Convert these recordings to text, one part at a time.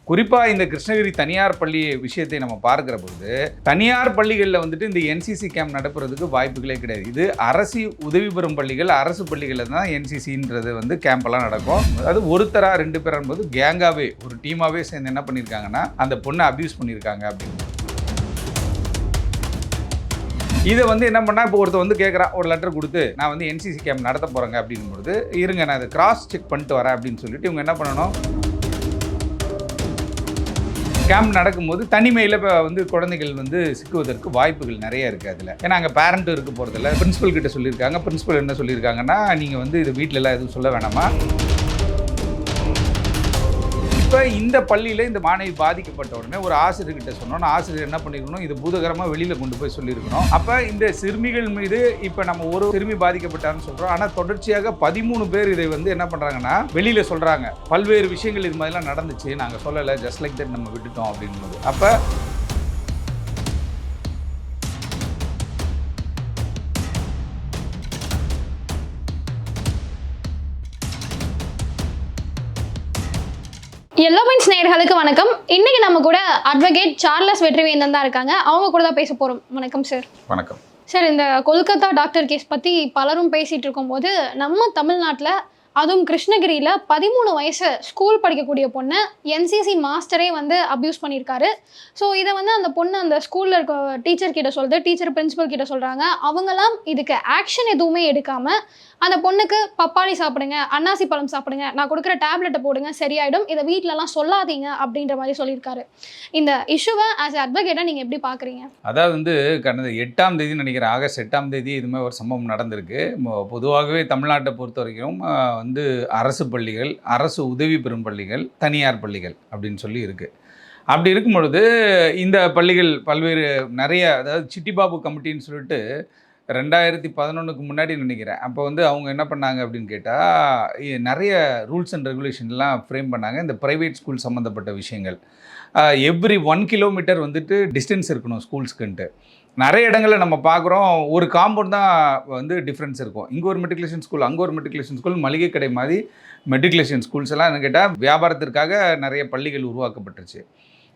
குறிப்பாக இந்த கிருஷ்ணகிரி தனியார் பள்ளி விஷயத்தை நம்ம பார்க்கிற பொழுது தனியார் பள்ளிகளில் வந்துட்டு இந்த என்சிசி கேம்ப் நடப்புறதுக்கு வாய்ப்புகளே கிடையாது. இது அரசு உதவி பெறும் பள்ளிகள், அரசு பள்ளிகளில் தான் என்சிசின்றது வந்து கேம்பெல்லாம் நடக்கும். அது ஒருத்தரா 2 பேர் என்பது கேங்காகவே ஒரு டீமாகவே சேர்ந்து என்ன பண்ணியிருக்காங்கன்னா அந்த பொண்ணை அப்யூஸ் பண்ணியிருக்காங்க அப்படின்னு. இதை வந்து என்ன பண்ணால் இப்போ ஒருத்தர் வந்து கேட்குறான், ஒரு லெட்டர் கொடுத்து நான் வந்து என்சிசி கேம்ப் நடத்த போகிறேங்க அப்படின்பொழுது இருங்க நான் அதை கிராஸ் செக் பண்ணிட்டு வரேன் அப்படின்னு சொல்லிட்டு இவங்க என்ன பண்ணணும், கேம்ப் நடக்கும்போது தனிமையில் இப்போ வந்து குழந்தைகள் வந்து சிக்குவதற்கு வாய்ப்புகள் நிறைய இருக்குது அதில். ஏன்னா அங்கே பேரண்ட்டும் இருக்க போகிறதில்ல. பிரின்ஸிபல் கிட்ட சொல்லியிருக்காங்க. பிரின்ஸிபல் என்ன சொல்லியிருக்காங்கன்னா, நீங்கள் வந்து இது வீட்டிலலாம் எதுவும் சொல்ல வேணாமா. இப்போ இந்த பள்ளியில் இந்த மாணவி பாதிக்கப்பட்ட உடனே ஒரு ஆசிரியர்கிட்ட சொன்னோம். ஆசிரியர் என்ன பண்ணியிருக்கணும், இது பூதகரமாக வெளியில் கொண்டு போய் சொல்லியிருக்கணும். அப்போ இந்த சிறுமிகள் மீது இப்போ நம்ம ஒரு சிறுமி பாதிக்கப்பட்டான்னு சொல்கிறோம். ஆனால் தொடர்ச்சியாக 13 பேர் இதை வந்து என்ன பண்ணுறாங்கன்னா வெளியில் சொல்கிறாங்க. பல்வேறு விஷயங்கள் இது மாதிரிலாம் நடந்துச்சு, நாங்கள் சொல்லலை, ஜஸ்ட் லைக் தட் நம்ம விட்டுட்டோம் அப்படின்போது. அப்போ எல்லோ பாயிண்ட்ஸ் நேயர்களுக்கு வணக்கம். இன்னைக்கு நம்ம கூட அட்வொகேட் சார்லஸ் வெற்றிவேந்தன் தான் இருக்காங்க. அவங்க கூட தான் பேச போறோம். வணக்கம் சார். வணக்கம் சார். இந்த கொல்கத்தா டாக்டர் கேஸ் பத்தி பலரும் பேசிட்டு இருக்கும்போது நம்ம தமிழ்நாட்டில் அதுவும் கிருஷ்ணகிரியில் 13 வயசு ஸ்கூல் படிக்கக்கூடிய பொண்ணை என்சிசி மாஸ்டரே வந்து அப்யூஸ் பண்ணியிருக்காரு. ஸோ இதை வந்து அந்த பொண்ணு அந்த ஸ்கூலில் இருக்க டீச்சர் கிட்ட சொல்லுது, டீச்சர் பிரின்சிபல் கிட்ட சொல்கிறாங்க. அவங்களாம் இதுக்கு ஆக்ஷன் எதுவுமே எடுக்காமல் அந்த பொண்ணுக்கு பப்பாளி சாப்பிடுங்க, அன்னாசி பழம் சாப்பிடுங்க, நான் கொடுக்குற டேப்லெட்டை போடுங்க சரியாயிடும், இதை வீட்டிலலாம் சொல்லாதீங்க அப்படின்ற மாதிரி சொல்லியிருக்காரு. இந்த இஷ்யூவை ஆஸ் அட்வொகேட்டாக நீங்கள் எப்படி பார்க்குறீங்க? அதாவது வந்து கடந்த 8ஆம் தேதி நினைக்கிறேன், ஆகஸ்ட் 8ஆம் தேதி இது மாதிரி ஒரு சம்பவம் நடந்திருக்கு. பொதுவாகவே தமிழ்நாட்டை பொறுத்த வரைக்கும் வந்து அரசு பள்ளிகள், அரசு உதவி பெறும் பள்ளிகள், தனியார் பள்ளிகள் அப்படின்னு சொல்லி இருக்குது. அப்படி இருக்கும் பொழுது இந்த பள்ளிகள் பல்வேறு நிறைய, அதாவது சிட்டிபாபு கமிட்டின்னு சொல்லிட்டு 2011க்கு முன்னாடி நினைக்கிறேன், அப்போ வந்து அவங்க என்ன பண்ணாங்க அப்படின்னு கேட்டால் நிறைய ரூல்ஸ் அண்ட் ரெகுலேஷன்லாம் ஃப்ரேம் பண்ணாங்க. இந்த ப்ரைவேட் ஸ்கூல் சம்மந்தப்பட்ட விஷயங்கள், எவ்ரி 1 கிலோமீட்டர் வந்துட்டு டிஸ்டன்ஸ் இருக்கணும் ஸ்கூல்ஸ்க்குன்ட்டு. நிறைய இடங்களில் நம்ம பார்க்குறோம், ஒரு காம்பவுண்ட் தான் வந்து டிஃப்ரென்ஸ் இருக்கும். இங்கே ஒரு மெட்ரிகுலேஷன் ஸ்கூல், அங்கே ஒரு மெட்ரிகுலேஷன் ஸ்கூல், மளிகை கடை மாதிரி மெட்ரிகுலேஷன் ஸ்கூல்ஸ் எல்லாம் என்ன கேட்டால் வியாபாரத்திற்காக நிறைய பள்ளிகள் உருவாக்கப்பட்டுருச்சு.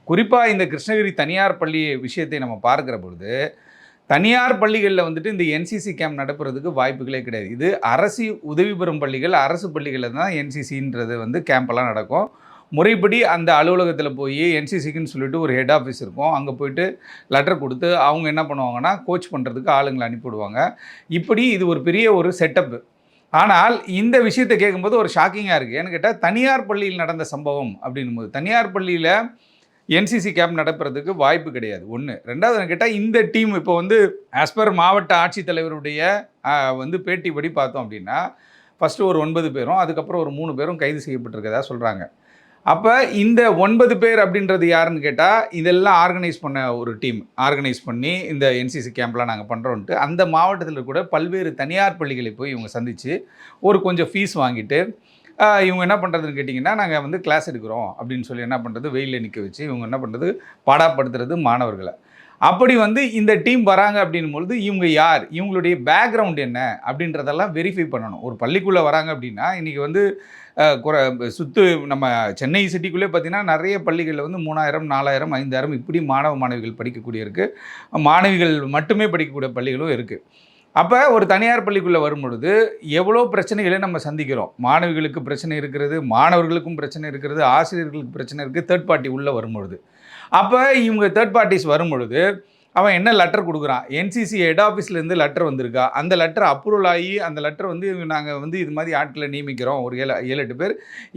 குறிப்பாக இந்த கிருஷ்ணகிரி தனியார் பள்ளி விஷயத்தை நம்ம பார்க்குற பொழுது தனியார் பள்ளிகளில் வந்துட்டு இந்த என்சிசி கேம்ப் நடப்புறதுக்கு வாய்ப்புகளே கிடையாது. இது அரசு உதவி பெறும் பள்ளிகள், அரசு பள்ளிகளில் தான் என்சிசின்றது வந்து கேம்பெல்லாம் நடக்கும். முறைப்படி அந்த அலுவலகத்தில் போய் என்சிசிக்குன்னு சொல்லிட்டு ஒரு ஹெட் ஆஃபீஸ் இருக்கும், அங்கே போயிட்டு லெட்டர் கொடுத்து அவங்க என்ன பண்ணுவாங்கன்னா கோச் பண்ணுறதுக்கு ஆளுங்களை அனுப்பிவிடுவாங்க. இப்படி இது ஒரு பெரிய ஒரு செட்டப்பு. ஆனால் இந்த விஷயத்தை கேட்கும்போது ஒரு ஷாக்கிங்காக இருக்குது. ஏன்னு கேட்டால் தனியார் பள்ளியில் நடந்த சம்பவம் அப்படின்போது தனியார் பள்ளியில் என்சிசி கேம்ப் நடப்புறதுக்கு வாய்ப்பு கிடையாது. ஒன்று. ரெண்டாவது கேட்டால் இந்த டீம் இப்போ வந்து ஆஸ் பர் மாவட்ட ஆட்சித்தலைவருடைய வந்து பேட்டிப்படி பார்த்தோம் அப்படின்னா ஃபஸ்ட்டு ஒரு 9 பேரும் அதுக்கப்புறம் ஒரு 3 பேரும் கைது செய்யப்பட்டிருக்கதா சொல்கிறாங்க. அப்போ இந்த 9 பேர் அப்படின்றது யாருன்னு கேட்டால் இதெல்லாம் ஆர்கனைஸ் பண்ண ஒரு டீம், ஆர்கனைஸ் பண்ணி இந்த என்சிசி கேம்ப்லாம் நாங்கள் பண்ணுறோன்ட்டு அந்த மாவட்டத்தில் கூட பல்வேறு தனியார் பள்ளிகளை போய் இவங்க சந்தித்து ஒரு கொஞ்சம் ஃபீஸ் வாங்கிட்டு இவங்க என்ன பண்ணுறதுன்னு கேட்டிங்கன்னா, நாங்கள் வந்து கிளாஸ் எடுக்கிறோம் அப்படின்னு சொல்லி என்ன பண்ணுறது, வெயிலில் நிற்க வச்சு இவங்க என்ன பண்ணுறது, பாடாப்படுத்துறது மாணவர்களை. அப்படி வந்து இந்த டீம் வராங்க அப்படின்பொழுது இவங்க யார், இவங்களுடைய பேக்ரவுண்ட் என்ன அப்படின்றதெல்லாம் வெரிஃபை பண்ணணும். ஒரு பள்ளிக்குள்ளே வராங்க அப்படின்னா இன்றைக்கி வந்து நம்ம சென்னை சிட்டிக்குள்ளே பார்த்திங்கன்னா நிறைய பள்ளிகளில் வந்து 3000, 4000, 5000 இப்படி மாணவிகள் படிக்கக்கூடிய இருக்குது. மாணவிகள் மட்டுமே படிக்கக்கூடிய பள்ளிகளும் இருக்குது. அப்போ ஒரு தனியார் பள்ளிக்குள்ளே வரும்பொழுது எவ்வளோ பிரச்சனைகளை நம்ம சந்திக்கிறோம். மாணவிகளுக்கு பிரச்சனை இருக்கிறது, மாணவர்களுக்கும் பிரச்சனை இருக்கிறது, ஆசிரியர்களுக்கு பிரச்சனை இருக்குது, தேர்ட் பார்ட்டி உள்ளே வரும்பொழுது. அப்போ இவங்க தேர்ட் பார்ட்டிஸ் வரும்பொழுது அவன் என்ன லெட்டர் கொடுக்குறான், என்சிசி ஹெட் ஆஃபீஸ்லேருந்து லெட்டர் வந்திருக்கா, அந்த லெட்டர் அப்ரூவல் ஆகி அந்த லெட்டர் வந்து நாங்கள் வந்து இது மாதிரி ஆட்களை நியமிக்கிறோம், ஒரு 7-8 பேர்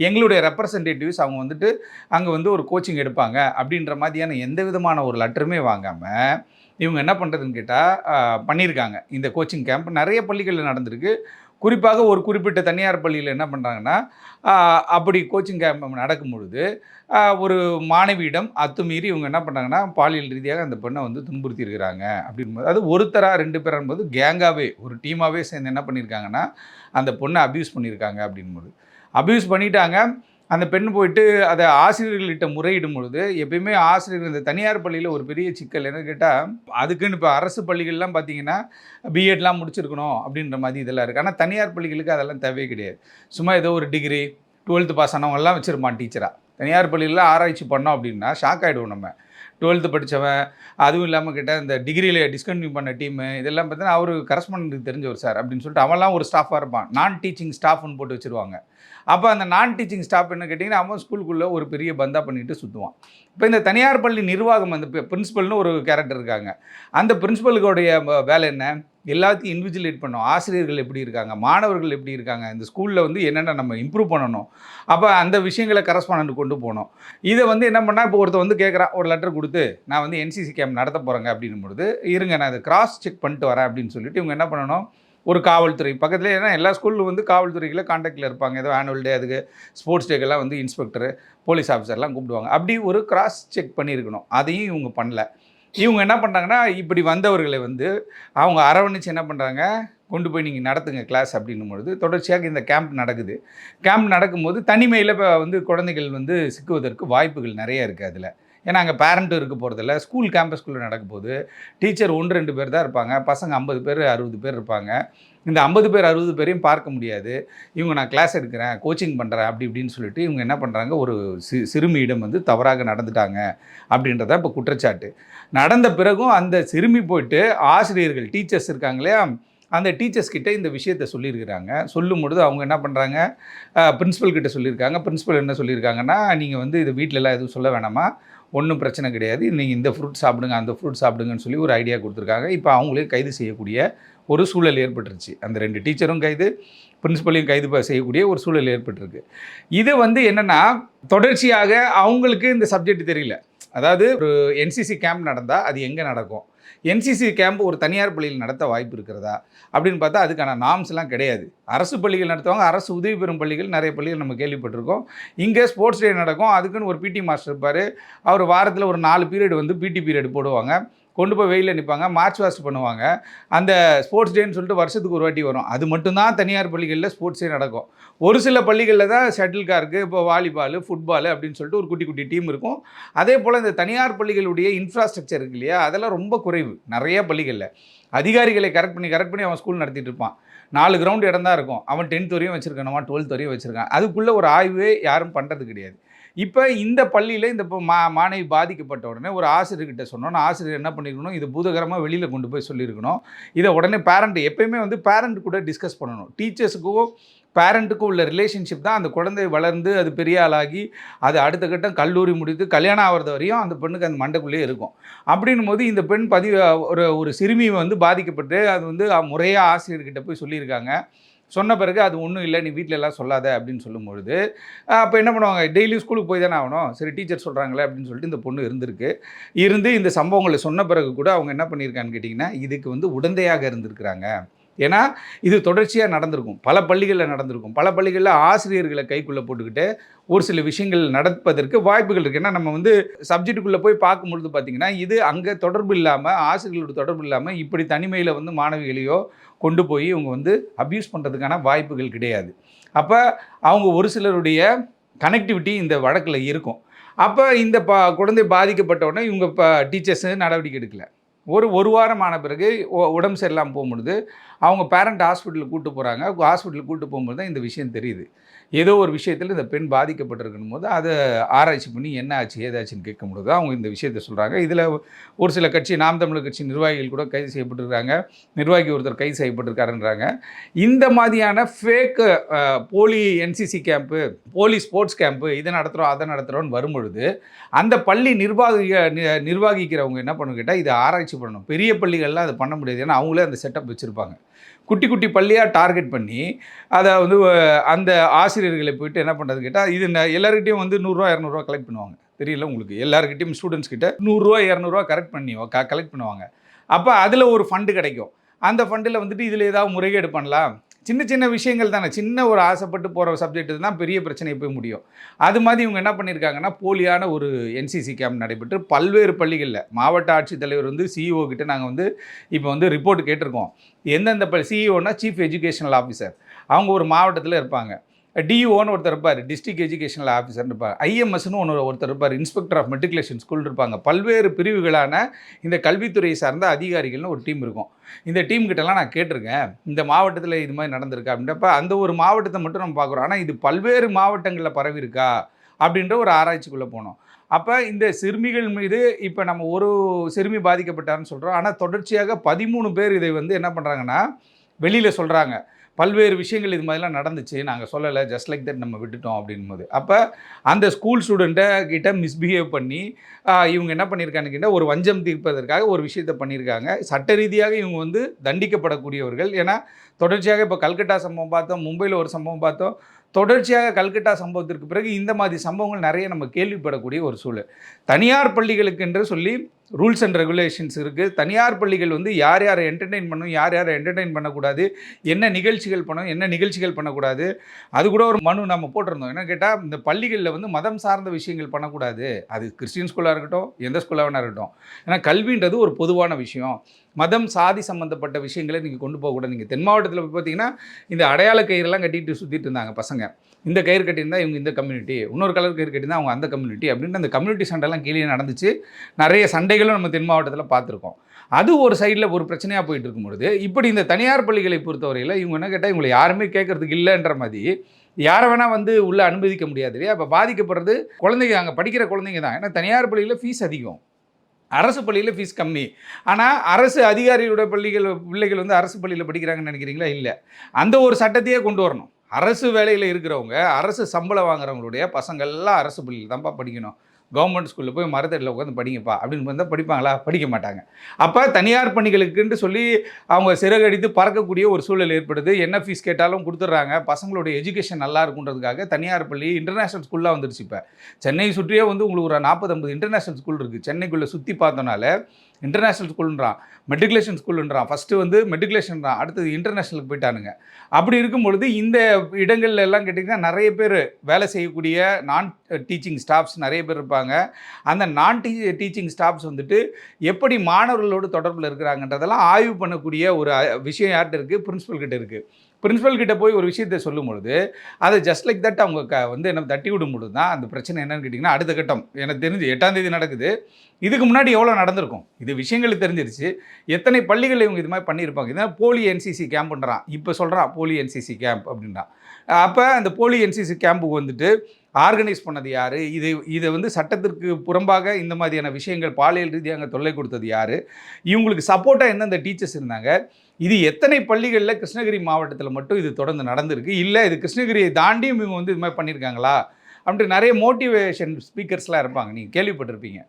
எங்களுடைய ரெப்ரசன்டேட்டிவ்ஸ் அவங்க வந்துட்டு அங்கே வந்து ஒரு கோச்சிங் எடுப்பாங்க அப்படின்ற மாதிரியான எந்த விதமான ஒரு லெட்டருமே வாங்காமல் இவங்க என்ன பண்ணுறதுன்னு கேட்டால் பண்ணியிருக்காங்க. இந்த கோச்சிங் கேம்ப் நிறைய பள்ளிகளில் நடந்திருக்கு. குறிப்பாக ஒரு குறிப்பிட்ட தனியார் பள்ளியில் என்ன பண்ணுறாங்கன்னா, அப்படி கோச்சிங் கேம்ப் நடக்கும் பொழுது ஒரு மாணவியிடம் அத்துமீறி இவங்க என்ன பண்ணுறாங்கன்னா பாலியல் ரீதியாக அந்த பெண்ணை வந்து துன்புறுத்தி இருக்கிறாங்க அப்படின்போது, அது ஒருத்தரா 2 பேர் என்பது கேங்காகவே ஒரு டீமாகவே சேர்ந்து என்ன பண்ணியிருக்காங்கன்னா அந்த பொண்ணை அப்யூஸ் பண்ணியிருக்காங்க அப்படின்போது. அப்யூஸ் பண்ணிட்டாங்க. அந்த பெண் போயிட்டு அதை ஆசிரியர்கள்கிட்ட முறையிடும் பொழுது எப்பயுமே ஆசிரியர்கள் இந்த தனியார் பள்ளியில் ஒரு பெரிய சிக்கல் என்ன கேட்டால், அதுக்குன்னு இப்போ அரசு பள்ளிகள்லாம் பார்த்திங்கன்னா பிஎட்லாம் முடிச்சிருக்கணும் அப்படின்ற மாதிரி இதெல்லாம் இருக்குது. ஆனால் தனியார் பள்ளிகளுக்கு அதெல்லாம் தேவையே கிடையாது. சும்மா ஏதோ ஒரு டிகிரி 12th பாஸ் ஆனவங்கெல்லாம் வச்சுருப்பான் டீச்சராக. தனியார் பள்ளியில் ஆராய்ச்சி பண்ணோம் அப்படின்னா ஷாக் ஆகிடுவோம் நம்ம. 12th படித்தவன், அதுவும் இல்லாமல் கிட்ட இந்த டிகிரியில் டிஸ்கன்டினியூ பண்ண டீமு இதெல்லாம் பார்த்தீங்கன்னா அவர் கரஸ்பாண்டன்ட்டுக்கு தெரிஞ்சவர் சார் அப்படின்னு சொல்லிட்டு அவன்லாம் ஒரு ஸ்டாஃபாக இருப்பான். நான் டீச்சிங் ஸ்டாஃப்னு போட்டு வச்சுருவாங்க. அப்போ அந்த நான் டீச்சிங் ஸ்டாஃப் என்ன கேட்டிங்கன்னா அவன் ஸ்கூலுக்குள்ளே ஒரு பெரிய பந்தா பண்ணிட்டு சுற்றுவான். இப்போ இந்த தனியார் பள்ளி நிர்வாகம் அந்த பிரின்சிபல்னு ஒரு கேரக்டர் இருக்காங்க. அந்த பிரின்சிபலுடைய வேலை என்ன? எல்லாத்தையும் இன்விஜிலேட் பண்ணணும். ஆசிரியர்கள் எப்படி இருக்காங்க, மாணவர்கள் எப்படி இருக்காங்க, இந்த ஸ்கூலில் வந்து என்னென்ன நம்ம இம்ப்ரூவ் பண்ணணும், அப்போ அந்த விஷயங்களை கரஸ்பாண்டன்ட் கொண்டு போகணும். இதை வந்து என்ன பண்ணால் இப்போ ஒருத்தர் வந்து கேட்குறான், ஒரு லெட்டர் கொடுத்து நான் வந்து என்சிசி கேம்ப் நடத்த போகிறேங்க அப்படின்னும் பொழுது இருங்க நான் அதை கிராஸ் செக் பண்ணிட்டு வரேன் அப்படின்னு சொல்லிட்டு இவங்க என்ன பண்ணணும், ஒரு காவல்துறை பக்கத்தில், ஏன்னா எல்லா ஸ்கூலில் வந்து காவல்துறைகளை கான்டாக்டில் இருப்பாங்க. ஏதோ ஆனுவல் டே அதுக்கு ஸ்போர்ட்ஸ் டேக்கெல்லாம் வந்து இன்ஸ்பெக்டரு போலீஸ் ஆஃபீஸர்லாம் கூப்பிடுவாங்க. அப்படி ஒரு கிராஸ் செக் பண்ணியிருக்கணும். அதையும் இவங்க பண்ணல. இவங்க என்ன பண்ணுறாங்கன்னா இப்படி வந்தவர்களை வந்து அவங்க அரவணைச்சு என்ன பண்ணுறாங்க, கொண்டு போய் நீங்கள் நடத்துங்க கிளாஸ் அப்படின்னும் பொழுது தொடர்ச்சியாக இந்த கேம்ப் நடக்குது. கேம்ப் நடக்கும்போது தனிமையில் இப்போ வந்து குழந்தைகள் வந்து சிக்குவதற்கு வாய்ப்புகள் நிறைய இருக்குது அதில். ஏன்னா அங்கே பேரண்ட்டும் இருக்க போகிறதில்ல. ஸ்கூல் கேம்பஸ்குள்ளே நடக்கும் போது டீச்சர் 1-2 பேர் தான் இருப்பாங்க. பசங்க 50 பேர் 60 பேர் இருப்பாங்க. இந்த 50 பேர் 60 பேரையும் பார்க்க முடியாது. இவங்க நான் கிளாஸ் எடுக்கிறேன், கோச்சிங் பண்ணுறேன் அப்படி இப்படின்னு சொல்லிட்டு இவங்க என்ன பண்ணுறாங்க, ஒரு சிறுமியிடம் வந்து தவறாக நடந்துட்டாங்க அப்படின்றத இப்போ குற்றச்சாட்டு. நடந்த பிறகும் அந்த சிறுமி போயிட்டு ஆசிரியர்கள் டீச்சர்ஸ் இருக்காங்க இல்லையா, அந்த டீச்சர்ஸ் கிட்ட இந்த விஷயத்தை சொல்லியிருக்கிறாங்க. சொல்லும் பொழுது அவங்க என்ன பண்ணுறாங்க, பிரின்ஸிபல் கிட்ட சொல்லியிருக்காங்க. பிரின்ஸிபல் என்ன சொல்லியிருக்காங்கன்னா, நீங்கள் வந்து இது வீட்டிலலாம் எதுவும் சொல்ல வேணாமா, ஒன்றும் பிரச்சனை கிடையாது, நீங்கள் இந்த ஃப்ரூட் சாப்பிடுங்க அந்த ஃப்ரூட் சாப்பிடுங்கன்னு சொல்லி ஒரு ஐடியா கொடுத்துருக்காங்க. இப்போ அவங்களே கைது செய்யக்கூடிய ஒரு சூழல் ஏற்பட்டுருச்சு. அந்த 2 டீச்சரும் கைது, பிரின்ஸிபலையும் கைது செய்யக்கூடிய ஒரு சூழல் ஏற்பட்டிருக்கு. இது வந்து என்னென்னா தொடர்ச்சியாக அவங்களுக்கு இந்த சப்ஜெக்ட் தெரியல. அதாவது ஒரு என்சிசி கேம்ப் நடந்தால் அது எங்கே நடக்கும், என்சிசி கேம்ப் ஒரு தனியார் பள்ளியில் நடத்த வாய்ப்பு இருக்கிறதா அப்படின்னு பார்த்தா அதுக்கான நார்ம்ஸ்லாம் கிடையாது. அரசு பள்ளிகள் நடத்துவாங்க, அரசு உதவி பெறும் பள்ளிகள் நிறைய பள்ளிகள் நம்ம கேள்விப்பட்டிருக்கோம். இங்கே ஸ்போர்ட்ஸ் டே நடக்கும், அதுக்குன்னு ஒரு பிடி மாஸ்டர் இருப்பார். அவர் வாரத்தில் ஒரு 4 பீரியட் வந்து பிடி பீரியட் போடுவாங்க, கொண்டு போய் வெயிலில் நிற்பாங்க, மார்ச் வாஸ்ட் பண்ணுவாங்க. அந்த ஸ்போர்ட்ஸ் டேன்னு சொல்லிட்டு வருஷத்துக்கு ஒரு வாட்டி வரும். அது மட்டும்தான் தனியார் பள்ளிகளில் ஸ்போர்ட்ஸ் டே நடக்கும். ஒரு சில பள்ளிகளில் தான் ஷட்டில் கார்க்கு, இப்போ வாலிபால், ஃபுட்பால் அப்படின்னு சொல்லிட்டு ஒரு குட்டி குட்டி டீம் இருக்கும். அதே போல் இந்த தனியார் பள்ளிகளுடைய இன்ஃப்ராஸ்ட்ரக்சர் இருக்கு இல்லையா, அதெல்லாம் ரொம்ப குறைவு நிறைய பள்ளிகளில். அதிகாரிகளை கரெக்ட் பண்ணி அவன் ஸ்கூல் நடத்திட்டு இருப்பான். 4 கிரவுண்ட் இடம் தான் இருக்கும். அவன் 10th வரையும் வச்சுருக்கானவன், 12th வரையும் வச்சுருக்கான். அதுக்குள்ளே ஒரு ஆய்வே யாரும் பண்ணுறது கிடையாது. இப்போ இந்த பள்ளியில் இந்த மாணவி பாதிக்கப்பட்ட உடனே ஒரு ஆசிரியர்கிட்ட சொன்னோன்னா ஆசிரியர் என்ன பண்ணியிருக்கணும், இது பூதகரமாக வெளியில் கொண்டு போய் சொல்லியிருக்கணும். இதை உடனே பேரண்ட் எப்பயுமே வந்து பேரண்ட் கூட டிஸ்கஸ் பண்ணணும். டீச்சர்ஸுக்கும் பேரண்ட்டுக்கும் உள்ள ரிலேஷன்ஷிப் தான் அந்த குழந்தை வளர்ந்து அது பெரிய ஆளாகி அது அடுத்த கட்டம் கல்லூரி முடித்து கல்யாணம் ஆகிறது வரையும் அந்த பெண்ணுக்கு அந்த மண்டைக்குள்ளேயே இருக்கும். அப்படின்னும் போது இந்த பெண் ஒரு சிறுமி வந்து பாதிக்கப்பட்டு அது வந்து முறையாக ஆசிரியர்கிட்ட போய் சொல்லியிருக்காங்க. சொன்ன பிறகு அது ஒன்றும் இல்லை, நீ வீட்டில் எல்லாம் சொல்லாத அப்படின்னு சொல்லும்பொழுது அப்போ என்ன பண்ணுவாங்க, டெய்லியும் ஸ்கூலுக்கு போய் தானே ஆகணும், சரி டீச்சர் சொல்கிறாங்களே அப்படின்னு சொல்லிட்டு இந்த பொண்ணு இருந்து இந்த சம்பவங்களை சொன்ன பிறகு கூட அவங்க என்ன பண்ணியிருக்கான்னு கேட்டிங்கன்னா இதுக்கு வந்து உடந்தையாக இருந்திருக்கிறாங்க. ஏன்னா இது தொடர்ச்சியாக நடந்திருக்கும், பல பள்ளிகளில் நடந்திருக்கும். பல பள்ளிகளில் ஆசிரியர்களை கைக்குள்ளே போட்டுக்கிட்டு ஒரு சில விஷயங்கள் நடப்பதற்கு வாய்ப்புகள் இருக்குது. ஏன்னா நம்ம வந்து சப்ஜெக்டுக்குள்ளே போய் பார்க்கும்பொழுது பார்த்திங்கன்னா இது அங்கே தொடர்பு இல்லாமல், ஆசிரியர்களோட தொடர்பு இல்லாமல் இப்படி தனிமையில் வந்து மாணவிகளையோ கொண்டு போய் இவங்க வந்து அப்யூஸ் பண்ணுறதுக்கான வாய்ப்புகள் கிடையாது. அப்போ அவங்க ஒரு சிலருடைய கனெக்டிவிட்டி இந்த வழக்கில் இருக்கும். அப்போ இந்த குழந்தை பாதிக்கப்பட்ட உடனே இவங்க டீச்சர்ஸு நடவடிக்கை எடுக்கலை. ஒரு வாரம் ஆன பிறகு உடம்பு சரியில்லாமல் போகும்பொழுது அவங்க பேரண்ட் ஹாஸ்பிட்டலுக்கு கூப்பிட்டு போகிறாங்க. ஹாஸ்பிட்டலுக்கு கூப்பிட்டு போகும்போது தான் இந்த விஷயம் தெரியுது. ஏதோ ஒரு விஷயத்தில் இந்த பெண் பாதிக்கப்பட்டிருக்கணும் போது அதை ஆராய்ச்சி பண்ணி என்ன ஆச்சு ஏதாச்சுன்னு கேட்கும்பொழுது தான் அவங்க இந்த விஷயத்தை சொல்கிறாங்க. இதில் ஒரு சில கட்சி, நாம் தமிழர் கட்சி நிர்வாகிகள் கூட கைது செய்யப்பட்டிருக்காங்க, நிர்வாகி ஒருத்தர் கைது செய்யப்பட்டிருக்காருன்றாங்க. இந்த மாதிரியான ஃபேக்கு போலி என்சிசி கேம்ப்பு, போலி ஸ்போர்ட்ஸ் கேம்ப்பு இதை நடத்துகிறோம் அதை நடத்துகிறோன்னு வரும்பொழுது அந்த பள்ளி நிர்வாகிக்கிறவங்க என்ன பண்ணணும் கேட்டால் இதை ஆராய்ச்சி பண்ணணும். பெரிய பள்ளிகள்லாம் அதை பண்ண முடியாது, ஏன்னா அவங்களே அந்த செட்டப் வச்சுருப்பாங்க. குட்டி குட்டி பள்ளியாக டார்கெட் பண்ணி அதை வந்து அந்த ஆசிரியர்களை போயிட்டு என்ன பண்ணுறது கேட்டால் இது எல்லாருக்கிட்டையும் வந்து 100 ரூபா 200 ரூபா கலெக்ட் பண்ணுவாங்க. தெரியல உங்களுக்கு, எல்லாருக்கிட்டையும் ஸ்டூடெண்ட்ஸ் கிட்ட 100 ரூபா 200 ரூபா கலெக்ட் பண்ணுவாங்க. அப்போ அதில் ஒரு ஃபண்டு கிடைக்கும். அந்த ஃபண்டில் வந்துட்டு இதில் ஏதாவது முறைகேடு பண்ணலாம். சின்ன சின்ன விஷயங்கள் தானே, சின்ன ஒரு ஆசைப்பட்டு போகிற சப்ஜெக்ட் தான் பெரிய பிரச்சனை போய் முடியும். அது மாதிரி இவங்க என்ன பண்ணியிருக்காங்கன்னா போலியான ஒரு என்சிசி கேம்ப் நடைபெற்று பல்வேறு பள்ளிகளில் மாவட்ட ஆட்சித்தலைவர் வந்து சிஇஓ கிட்ட நாங்கள் வந்து இப்போ வந்து ரிப்போர்ட் கேட்டிருக்கோம். எந்தெந்த சிஇஓனா சீஃப் எஜுகேஷனல் ஆஃபீஸர், அவங்க ஒரு மாவட்டத்தில் இருப்பாங்க. டிஓன்னு ஒருத்தர் இருப்பார், டிஸ்ட்ரிக்ட் எஜுகேஷனல் ஆஃபீஸர் இருப்பார். ஐஎம்எஸ்னு ஒருத்தர் இருப்பார், இன்ஸ்பெக்டர் ஆஃப் மெட்ரிகுலேஷன் ஸ்கூல் இருப்பாங்க. பல்வேறு பிரிவுகளான இந்த கல்வித்துறையை சார்ந்த அதிகாரிகள்னு ஒரு டீம் இருக்கும். இந்த டீம் கிட்டலாம் நான் கேட்டிருக்கேன், இந்த மாவட்டத்தில் இது மாதிரி நடந்திருக்கா அப்படின்றப்ப அந்த ஒரு மாவட்டத்தை மட்டும் நம்ம பார்க்குறோம். ஆனால் இது பல்வேறு மாவட்டங்களில் பரவி இருக்கா அப்படின்ற ஒரு ஆராய்ச்சிக்குள்ளே போனோம். அப்போ இந்த சிறுமிகள் மீது இப்போ நம்ம ஒரு சிறுமி பாதிக்கப்பட்டாருன்னு சொல்கிறோம். ஆனால் தொடர்ச்சியாக 13 பேர் இதை வந்து என்ன பண்ணுறாங்கன்னா வெளியில் சொல்கிறாங்க. பல்வேறு விஷயங்கள் இது மாதிரிலாம் நடந்துச்சு, நாங்கள் சொல்லலை, ஜஸ்ட் லைக் தட் நம்ம விட்டுட்டோம் அப்படின்போது. அப்போ அந்த ஸ்கூல் ஸ்டூடெண்ட்டை கிட்ட மிஸ்பிஹேவ் பண்ணி இவங்க என்ன பண்ணியிருக்காங்கன்னு கேட்டால் ஒரு வஞ்சம் தீர்ப்பதற்காக ஒரு விஷயத்தை பண்ணியிருக்காங்க. சட்ட ரீதியாக இவங்க வந்து தண்டிக்கப்படக்கூடியவர்கள். ஏன்னா தொடர்ச்சியாக இப்போ கல்கட்டா சம்பவம் பார்த்தோம், மும்பையில் ஒரு சம்பவம் பார்த்தோம். தொடர்ச்சியாக கல்கட்டா சம்பவத்திற்கு பிறகு இந்த மாதிரி சம்பவங்கள் நிறைய நம்ம கேள்விப்படக்கூடிய ஒரு சூழல். தனியார் பள்ளிகளுக்கு என்று சொல்லி ரூல்ஸ் அண்ட் ரெகுலேஷன்ஸ் இருக்குது. தனியார் பள்ளிகள் வந்து யார் யாரை என்டர்டெயின் பண்ணணும், யார் யாரை என்டர்டெயின் பண்ணக்கூடாது, என்ன நிகழ்ச்சிகள் பண்ணணும், என்ன நிகழ்ச்சிகள் பண்ணக்கூடாது, அது கூட ஒரு மனு நம்ம போட்டிருந்தோம். என்ன கேட்டால் இந்த பள்ளிகளில் வந்து மதம் சார்ந்த விஷயங்கள் பண்ணக்கூடாது. அது கிறிஸ்டின் ஸ்கூலாக இருக்கட்டும், எந்த ஸ்கூலாக வேணா இருக்கட்டும். ஏன்னா கல்வின்றது ஒரு பொதுவான விஷயம். மதம் சாதி சம்மந்தப்பட்ட விஷயங்களை நீங்கள் கொண்டு போகக்கூடாது. நீங்கள் தென் மாவட்டத்தில் போய் பார்த்தீங்கன்னா இந்த அடையாள கயிறெல்லாம் கட்டிட்டு சுற்றிட்டு இருந்தாங்க பசங்க. இந்த கயிறு கட்டியிருந்தா இவங்க இந்த கம்யூனிட்டி, இன்னொரு கலர் கயிறு கட்டியிருந்தா அவங்க அந்த கம்யூனிட்டி அப்படின்ட்டு அந்த கம்யூனிட்டி சண்டைலாம் கீழே நடந்துச்சு. நிறைய சண்டைகளும் நம்ம தென் மாவட்டத்தில் பார்த்துருக்கோம். அது ஒரு சைடில் ஒரு பிரச்சனையாக போயிட்டு இருக்கும்பொழுது, இப்படி இந்த தனியார் பள்ளிகளை பொறுத்தவரையில் இவங்க என்ன கேட்டால் இவங்களை யாருமே கேட்கறதுக்கு இல்லைன்ற மாதிரி யாரை வேணால் வந்து உள்ளே அனுமதிக்க முடியாது இல்லையா? அப்போ பாதிக்கப்படுறது குழந்தைங்க, அங்கே படிக்கிற குழந்தைங்க தான். ஏன்னா தனியார் பள்ளியில் ஃபீஸ் அதிகம், அரசு பள்ளியில் ஃபீஸ் கம்மி. ஆனால் அரசு அதிகாரியோட பிள்ளைகள் வந்து அரசு பள்ளியில் படிக்கிறாங்கன்னு நினைக்கிறீங்களா? இல்லை. அந்த ஒரு சட்டத்தையே கொண்டு வரணும். அரசு வேலையில் இருக்கிறவங்க, அரசு சம்பளம் வாங்குறவங்களுடைய பசங்கள்லாம் அரசு பள்ளியில் தான்ப்பா படிக்கணும். கவர்மெண்ட் ஸ்கூலில் போய் மரத்தடியில் உட்காந்து படிங்கப்பா அப்படின்னு வந்தால் படிப்பாங்களா? படிக்க மாட்டாங்க. அப்போ தனியார் பணிகளுக்குன்னு சொல்லி அவங்க சிறகடித்து பறக்கக்கூடிய ஒரு சூழல் ஏற்படுது. என்ன ஃபீஸ் கேட்டாலும் கொடுத்துட்றாங்க. பசங்களுடைய எஜுகேஷன் நல்லா இருக்குன்றதுக்காக தனியார் பள்ளி இன்டர்நேஷ்னல் ஸ்கூல்லாம் வந்துடுச்சு. இப்போ சென்னை சுற்றியே வந்து உங்களுக்கு ஒரு 40-50 இன்டர்நேஷ்னல் ஸ்கூல் இருக்குது. சென்னைக்குள்ளே சுற்றி பார்த்தோனால இன்டர்நேஷ்னல் ஸ்கூலுன்றான், மெட்ரிகுலேஷன் ஸ்கூலுன்றான். ஃபஸ்ட்டு வந்து மெட்ரிகுலேஷன்றான், அடுத்தது இன்டர்நேஷ்னலுக்கு போயிட்டானுங்க. அப்படி இருக்கும் பொழுது இந்த இடங்கள்ல எல்லாம் கேட்டிங்கன்னா நிறைய பேர் வேலை செய்யக்கூடிய நான் டீச்சிங் ஸ்டாஃப்ஸ் நிறைய பேர் இருப்பாங்க. அந்த நான் டீச்சிங் ஸ்டாஃப்ஸ் வந்துட்டு எப்படி மாணவர்களோடு தொடர்பில் இருக்கிறாங்கன்றதெல்லாம் ஆய்வு பண்ணக்கூடிய ஒரு விஷயம் யார்கிட்ட இருக்குது? பிரின்சிபல் கிட்ட இருக்குது. பிரின்சிபல் கிட்ட போய் ஒரு விஷயத்தை சொல்லும் பொழுது அதை ஜஸ்ட் லைக் தட் அவங்க வந்து என்ன தட்டி விடும் பொழுது தான் அந்த பிரச்சனை என்னன்னு கேட்டிங்கன்னா அடுத்த கட்டம். எனக்கு தெரிஞ்சு 8ஆம் தேதி நடக்குது. இதுக்கு முன்னாடி எவ்வளோ நடந்திருக்கும்? இது விஷயங்கள் தெரிஞ்சிருச்சு. எத்தனை பள்ளிகள் இவங்க இது மாதிரி பண்ணியிருப்பாங்க. இதனால் போலி என்சிசி கேம்ப்ன்றான். இப்போ சொல்கிறான் போலி என்சிசி கேம்ப் அப்படின்றான். அப்போ அந்த போலி என்சிசி கேம்புக்கு வந்துட்டு ஆர்கனைஸ் பண்ணது யார்? இதை வந்து சட்டத்திற்கு புறம்பாக இந்த மாதிரியான விஷயங்கள் பாலியல் ரீதியாக தொல்லை கொடுத்தது யார்? இவங்களுக்கு சப்போர்ட்டாக எந்தெந்த டீச்சர்ஸ் இருந்தாங்க? இது எத்தனை பள்ளிகளில் கிருஷ்ணகிரி மாவட்டத்தில் மட்டும் இது தொடர்ந்து நடந்திருக்கு? இல்லை இது கிருஷ்ணகிரியை தாண்டியும் இவங்க வந்து இது மாதிரி பண்ணியிருக்காங்களா? அப்படின்ட்டு நிறைய மோட்டிவேஷன் ஸ்பீக்கர்ஸ்லாம் இருப்பாங்க, நீங்கள் கேள்விப்பட்டிருப்பீங்க.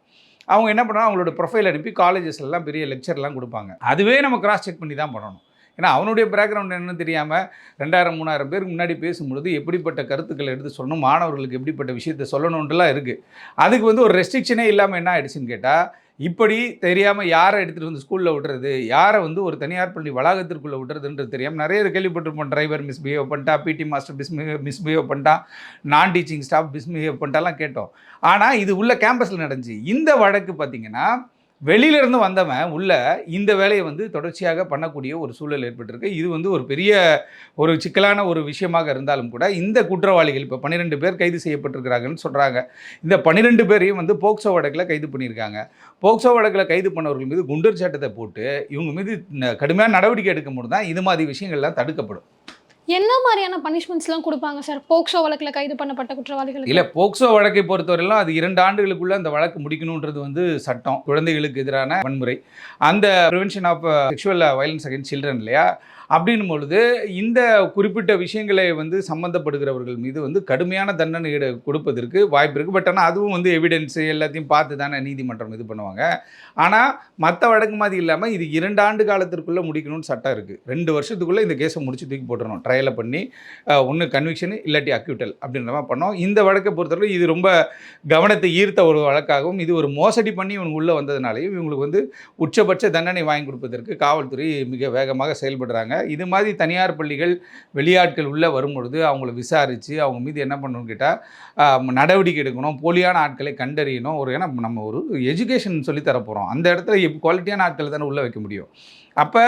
அவங்க என்ன பண்ணுவாங்க, அவங்களோட ப்ரொஃபைல் அனுப்பி காலேஜஸ்லாம் பெரிய லெக்சர்லாம் கொடுப்பாங்க. அதுவே நம்ம கிராஸ் செக் பண்ணி தான் பண்ணணும். ஏன்னா அவனுடைய பேக்ரவுண்ட் என்னன்னு தெரியாமல் 2000-3000 பேருக்கு முன்னாடி பேசும்பொழுது எப்படிப்பட்ட கருத்துக்களை எடுத்து சொல்லணும், மாணவர்களுக்கு எப்படிப்பட்ட விஷயத்தை சொல்லணுன்றலாம் இருக்குது. அதுக்கு வந்து ஒரு ரெஸ்ட்ரிக்ஷனே இல்லாமல் என்ன ஆயிடுச்சுன்னு கேட்டால், இப்படி தெரியாமல் யாரை எடுத்துகிட்டு வந்து ஸ்கூலில் விடுறது, யாரை வந்து ஒரு தனியார் பள்ளி வளாகத்திற்குள்ளே விடுறதுன்றது தெரியாமல் நிறைய கேள்விப்பட்டிருப்போம். டிரைவர் மிஸ்பிஹேவ் பண்ணிட்டா, பிடி மாஸ்டர் மிஸ்பிஹேவ் பண்ணிட்டான், நான் டீச்சிங் ஸ்டாஃப் மிஸ்பிஹேவ் பண்ணிட்டாலாம் கேட்டோம். ஆனால் இது உள்ள கேம்பஸில் நடந்துச்சு. இந்த வழக்கு பார்த்திங்கன்னா வெளியிலேருந்து வந்தவன் உள்ள இந்த வேலையை வந்து தொடர்ச்சியாக பண்ணக்கூடிய ஒரு சூழல் ஏற்பட்டிருக்கு. இது வந்து ஒரு பெரிய ஒரு சிக்கலான ஒரு விஷயமாக இருந்தாலும் கூட இந்த குற்றவாளிகள் இப்போ 12 பேர் கைது செய்யப்பட்டிருக்கிறாங்கன்னு சொல்கிறாங்க. இந்த 12 பேரையும் வந்து போக்சோ வழக்கில் கைது பண்ணியிருக்காங்க. போக்சோ வழக்கில் கைது பண்ணவர்கள் மீது குண்டர் சட்டத்தை போட்டு இவங்க மீது கடுமையான நடவடிக்கை எடுக்கும்போது தான் இது மாதிரி விஷயங்கள்லாம் தடுக்கப்படும். என்ன மாதிரியான பனிஷ்மெண்ட்ஸ்லாம் கொடுப்பாங்க சார் போக்சோ வழக்கில் கைது பண்ணப்பட்ட குற்றவாளிகளுக்கு? இல்லை, போக்சோ வழக்கை பொறுத்தவரையிலும் அது 2 ஆண்டுகளுக்குள்ள அந்த வழக்கு முடிக்கணுன்றது வந்து சட்டம். குழந்தைகளுக்கு எதிரான வன்முறை, அந்த prevention of sexual violence against children இல்லையா? அப்படின்னும் பொழுது இந்த குறிப்பிட்ட விஷயங்களை வந்து சம்மந்தப்படுகிறவர்கள் மீது வந்து கடுமையான தண்டனை கொடுப்பதற்கு வாய்ப்பு இருக்குது. பட் ஆனால் அதுவும் வந்து எவிடன்ஸு எல்லாத்தையும் பார்த்து தானே நீதிமன்றம் இது பண்ணுவாங்க. ஆனால் மற்ற வழக்கு மாதிரி இல்லாமல் இது 2 ஆண்டு காலத்திற்குள்ளே முடிக்கணும்னு சட்டம் இருக்குது. 2 வருஷத்துக்குள்ளே இந்த கேஸை முடிச்சு தூக்கி போட்டுறணும். ட்ரையலை பண்ணி ஒன்று கன்விக்ஷனு இல்லாட்டி அக்யூட்டல் அப்படின்ற மாதிரி பண்ணோம். இந்த வழக்கை பொறுத்தவரை இது ரொம்ப கவனத்தை ஈர்த்த ஒரு வழக்காகவும், இது ஒரு மோசடி பண்ணி இவங்க உள்ளே வந்ததுனாலையும் இவங்களுக்கு வந்து உச்சபட்ச தண்டனை வாங்கி கொடுப்பதற்கு காவல்துறை மிக வேகமாக செயல்படுறாங்க. இது மாதிரி தனியார் பள்ளிகள் வெளியாட்கள் உள்ளே வரும்பொழுது அவங்கள விசாரித்து அவங்க மீது என்ன பண்ணணும்னு கேட்டால் நடவடிக்கை எடுக்கணும். போலியான ஆட்களை கண்டறியணும். ஏன்னா நம்ம ஒரு எஜுகேஷன் சொல்லி தரப்போகிறோம். அந்த இடத்துல குவாலிட்டியான ஆட்களை தானே உள்ளே வைக்க முடியும். அப்போ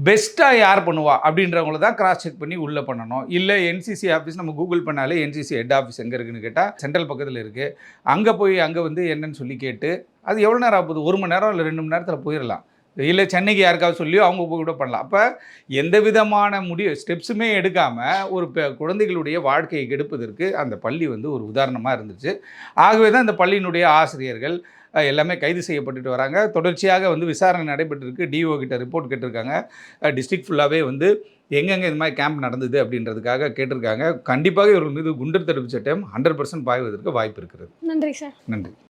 பெஸ்ட்டாக யார் பண்ணுவா அப்படின்றவங்கள தான் கிராஸ் செக் பண்ணி உள்ளே பண்ணணும். இல்லை என்சிசி ஆஃபீஸ் நம்ம கூகுள் பண்ணாலே என்சிசி ஹெட் ஆஃபீஸ் எங்கே இருக்குதுன்னு கேட்டால் சென்ட்ரல் பக்கத்தில் இருக்குது. அங்கே போய் அங்கே வந்து என்னன்னு சொல்லி கேட்டு அது எவ்வளோ நேரம் ஆகுது? 1 மணி நேரம் இல்லை 2 மணி நேரத்தில் போயிடலாம். இல்லை சென்னைக்கு யாருக்காவது சொல்லியோ அவங்க போய் கூட பண்ணலாம். அப்போ எந்த விதமான ஸ்டெப்ஸுமே எடுக்காமல் ஒரு குழந்தைகளுடைய வாழ்க்கையை கெடுப்பதற்கு அந்த பள்ளி வந்து ஒரு உதாரணமாக இருந்துச்சு. ஆகவே தான் இந்த பள்ளியினுடைய ஆசிரியர்கள் எல்லாமே கைது செய்யப்பட்டுட்டு வராங்க. தொடர்ச்சியாக வந்து விசாரணை நடைபெற்றிருக்கு. டிஓ கிட்ட ரிப்போர்ட் கேட்டிருக்காங்க. டிஸ்ட்ரிக்ட் ஃபுல்லாகவே வந்து எங்கெங்கே இந்த மாதிரி கேம்ப் நடந்தது அப்படின்றதுக்காக கேட்டிருக்காங்க. கண்டிப்பாக இவர்கள் மீது குண்டர் தடுப்பு சட்டம் 100% பாய்வதற்கு வாய்ப்பு இருக்கிறது. நன்றி சார். நன்றி.